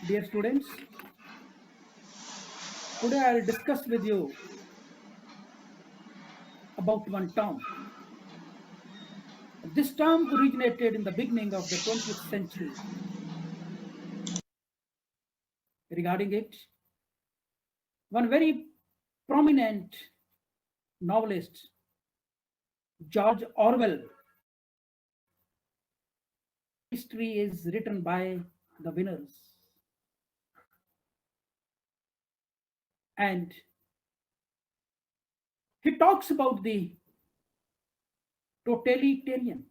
Dear students, today I will discuss with you about one term. This term originated in the beginning of the 20th century. Regarding it, one very prominent novelist, George Orwell, history is written by the winners. And he talks about the totalitarian.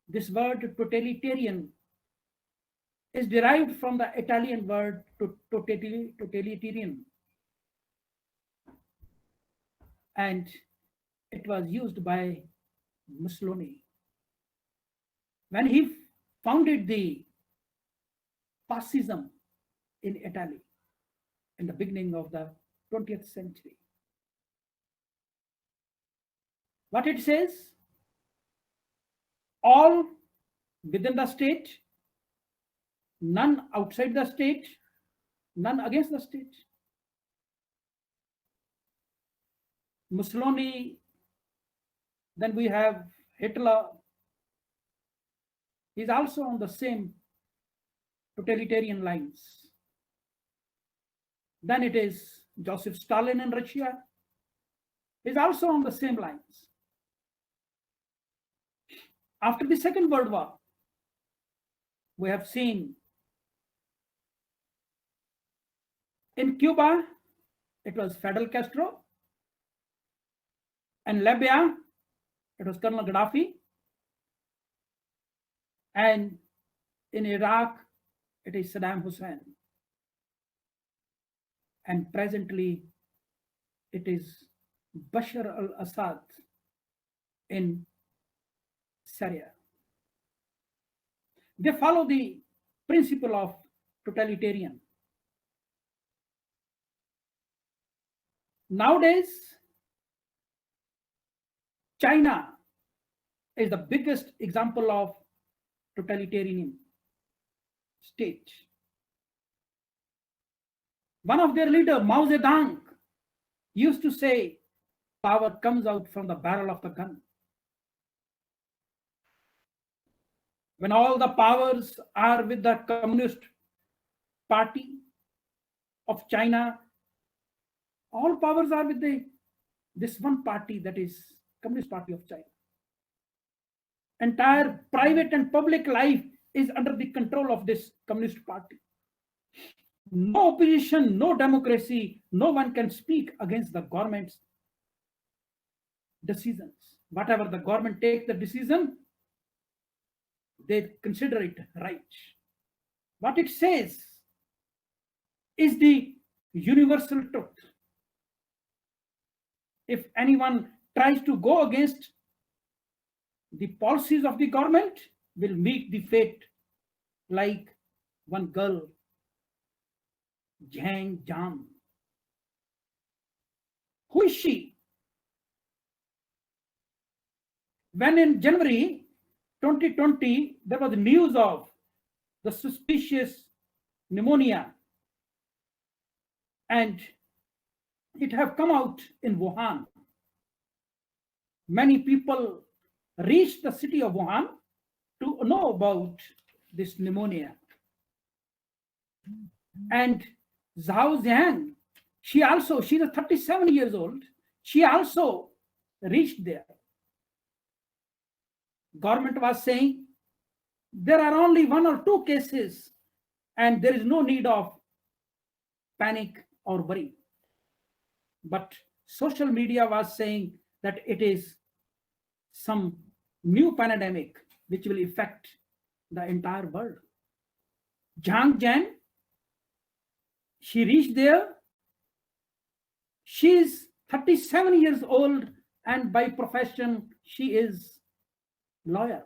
This word totalitarian is derived from the Italian word totalitarian, and it was used by Mussolini when he founded the fascism in Italy in the beginning of the 20th century. What it says, all within the state, none outside the state, none against the state. Mussolini, then we have Hitler. He's also on the same totalitarian lines. Then it is Joseph Stalin in Russia. He's also on the same lines. After the Second World War, we have seen in Cuba, it was Fidel Castro. In Libya, it was Colonel Gaddafi. And in Iraq, it is Saddam Hussein. And presently, it is Bashar al-Assad in Syria. They follow the principle of totalitarian. Nowadays, China is the biggest example of totalitarian state. One of their leaders, Mao Zedong, used to say, power comes out from the barrel of the gun. When all the powers are with the Communist Party of China, all powers are with this one party, that is Communist Party of China. Entire private and public life is under the control of this Communist Party. No opposition, no democracy, no one can speak against the government's decisions. Whatever the government takes the decision, they consider it right. What it says is the universal truth. If anyone tries to go against the policies of the government, will meet the fate like one girl, Zhang Jian. Who is she? When in January 2020, there was news of the suspicious pneumonia, and it have come out in Wuhan. Many people reached the city of Wuhan to know about this pneumonia. And Zhao Zhang, she's a 37 years old. She also reached there. Government was saying there are only 1 or 2 cases and there is no need of panic or worry. But social media was saying that it is some new pandemic which will affect the entire world. Zhang Jian, she reached there. She is 37 years old and by profession she is lawyer.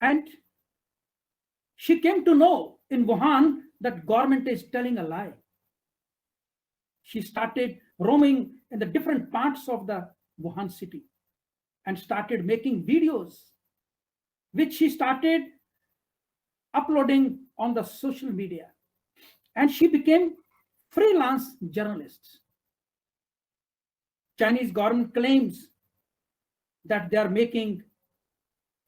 And she came to know in Wuhan that government is telling a lie. She started roaming in the different parts of the Wuhan city and started making videos, which she started uploading on the social media, and she became freelance journalist. Chinese government claims that they are making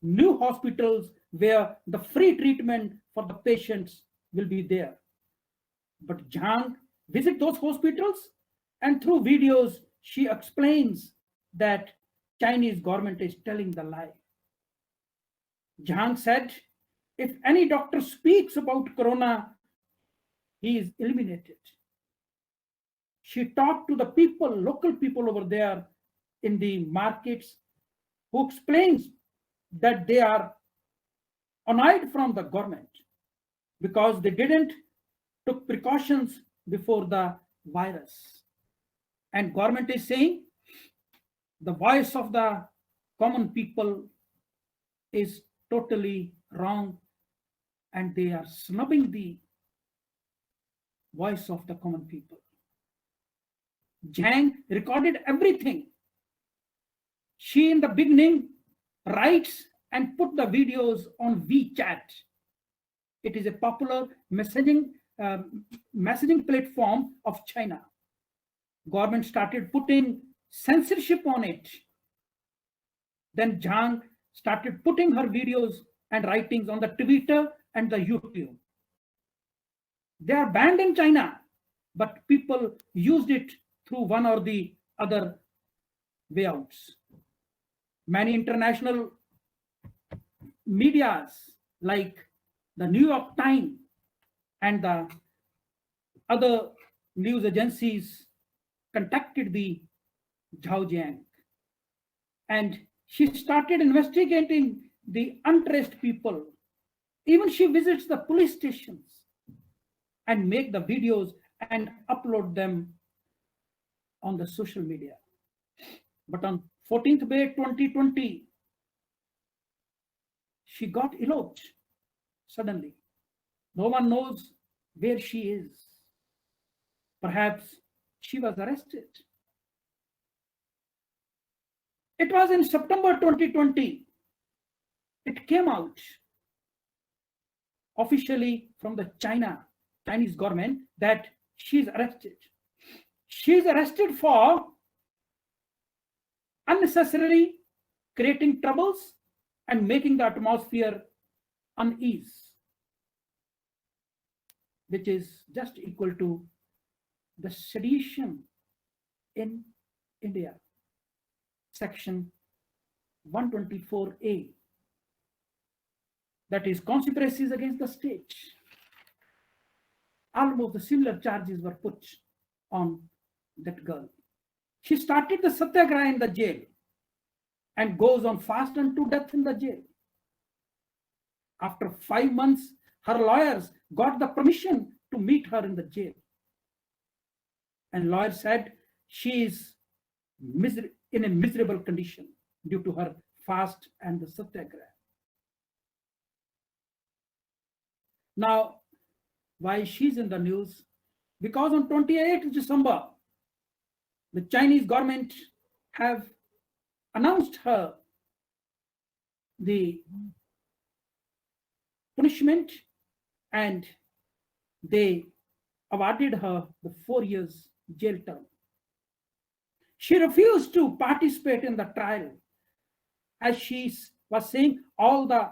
new hospitals where the free treatment for the patients will be there. But Zhang visit those hospitals, and through videos she explains that Chinese government is telling the lie. Zhang said, if any doctor speaks about corona, he is eliminated. She talked to the people, local people over there in the markets, who explains that they are annoyed from the government because they didn't took precautions before the virus. And government is saying the voice of the common people is totally wrong, and they are snubbing the voice of the common people. Zhang recorded everything. She in the beginning writes and put the videos on WeChat. It is a popular messaging platform of China. Government started putting censorship on it. Then Zhang started putting her videos and writings on the Twitter and the YouTube. They are banned in China, but people used it through one or the other way outs. Many international medias like the New York Times and the other news agencies contacted the Zhao Jiang, and she started investigating the untraced people. Even she visits the police stations and make the videos and upload them on the social media. But on 14th May 2020, she got eloped suddenly. No one knows where she is. Perhaps she was arrested. It was in September 2020. It came out officially from the Chinese government that she is arrested. She is arrested for unnecessarily creating troubles and making the atmosphere unease, which is just equal to the sedition in India, section 124A, that is conspiracies against the state. Almost the similar charges were put on that girl. She started the satyagraha in the jail and goes on fast unto death in the jail. After 5 months, her lawyers got the permission to meet her in the jail. And lawyer said she is in a miserable condition due to her fast and the satyagraha. Now, why she's in the news? Because on 28th December, the Chinese government have announced her the punishment, and they awarded her the 4 years jail term. She refused to participate in the trial, as she was saying all the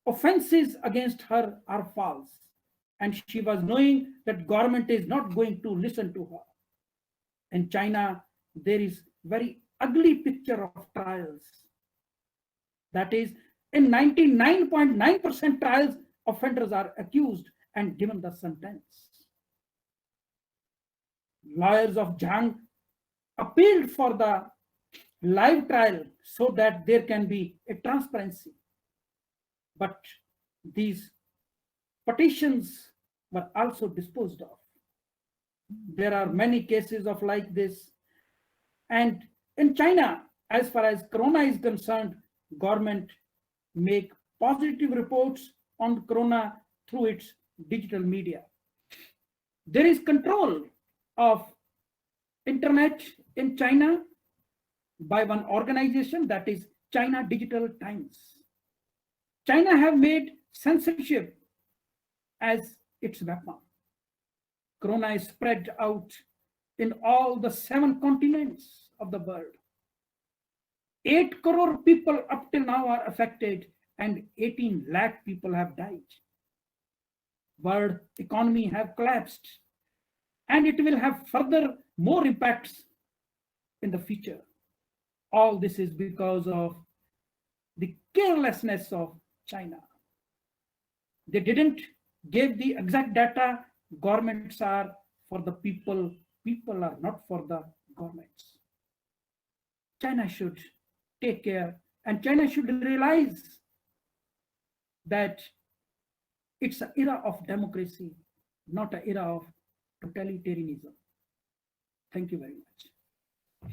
offenses against her are false, and she was knowing that government is not going to listen to her. In China, there is very ugly picture of trials. That is, in 99.9% trials, offenders are accused and given the sentence. Lawyers of Zhang appealed for the live trial so that there can be a transparency. But these petitions were also disposed of. There are many cases of like this. And in China, as far as corona is concerned, government make positive reports on corona through its digital media. There is control of internet in China by one organization, that is China Digital Times. China have made censorship as its weapon. Corona is spread out in all the 7 continents of the world. 8 crore people up till now are affected and 18 lakh people have died. World economy have collapsed and it will have further more impacts in the future. All this is because of the carelessness of China. They didn't give the exact data. Governments are for the people, people are not for the governments. China should take care and China should realize that it's an era of democracy, not an era of totalitarianism. Thank you very much.